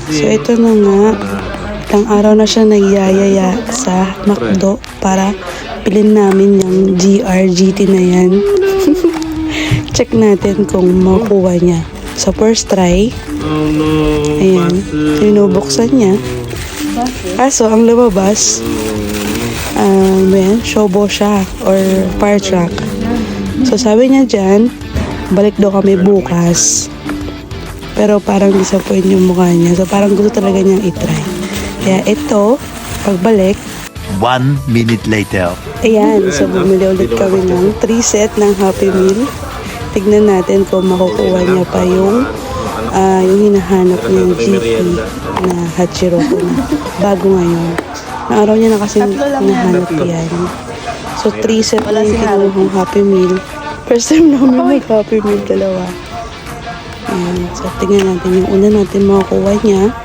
So ito na nga, ilang araw na siya nagyayaya sa McDo para pilin namin yung GRGT na yan. Check natin kung makukuha niya. So first try, ayan, tinubuksan niya. Kaso ang lumabas, shobo siya or fire truck. So sabi niya dyan, balik daw kami bukas. Pero parang disappoint yung mukha niya. So parang gusto talaga niyang itry. Kaya ito, pagbalik, 1 minute later. ayan, so bumili ulit kami ng 3 set ng Happy Meal. Tignan natin kung makukuha niya pa yung hinahanap niyang GP na Hachiroko na bago ngayon. Naaraw niya na kasi hinahanap yan. So 3 set na yung kinuhang Happy Meal. First time namin mag-Happy Meal, dalawa. Ayan, so tingnan natin yung una natin makukuha niya.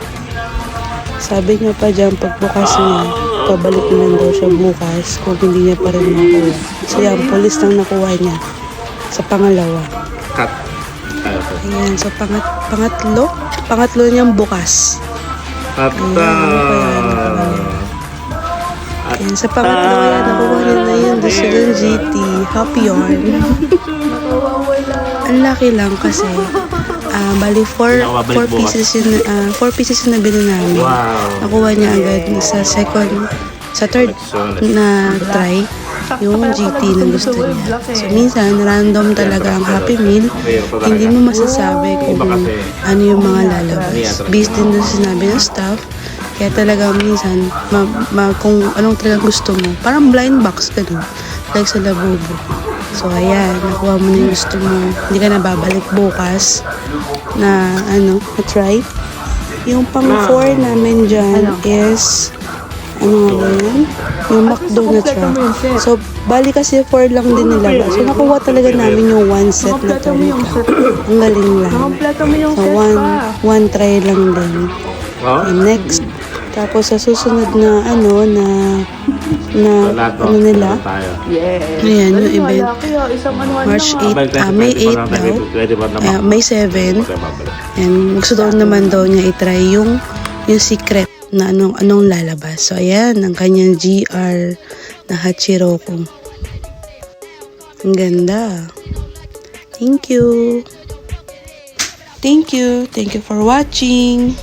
Sabi niya pa dyan, pagbukas niya, pabalik naman daw siya bukas kung hindi niya pa rin makuha. So yan, pulis lang nakuha niya sa pangalawa. Cut. Ayan, so pangatlo niyang bukas. At Ayan, sa pangatlo yan, nakuha niya na yun, doon sa GT, Happy Yarn. Ang laki lang kasi, bali 4 pieces yung nabili namin. wow. Nakuha niya agad sa third na try yung GT na gusto niya. So minsan random talaga ang Happy Meal, hindi mo masasabi kung ano yung mga lalabas. Based din doon sinabi ng staff, kaya talaga minsan kung anong talaga gusto mo, parang blind box ka dun, like sa Labubu. So ayan, nakuha mo na yung gusto mo, hindi ka na babalik bukas na try. Yung pang 4 namin dyan is ano nga ba yan? Yung McDo na truck. So, bali kasi 4 lang din nila. So, nakuha talaga namin yung 1 set na turnica. Ang galing lang. So, one try lang din. And next, tapos sa susunod na nila. Ayan, yung event. March 8, May 8 daw. May 7. And gusto daw naman daw niya itry yung secret na anong lalabas. So, ayan, ang kanyang GR na Hachiroko. Ang ganda. Thank you. Thank you for watching.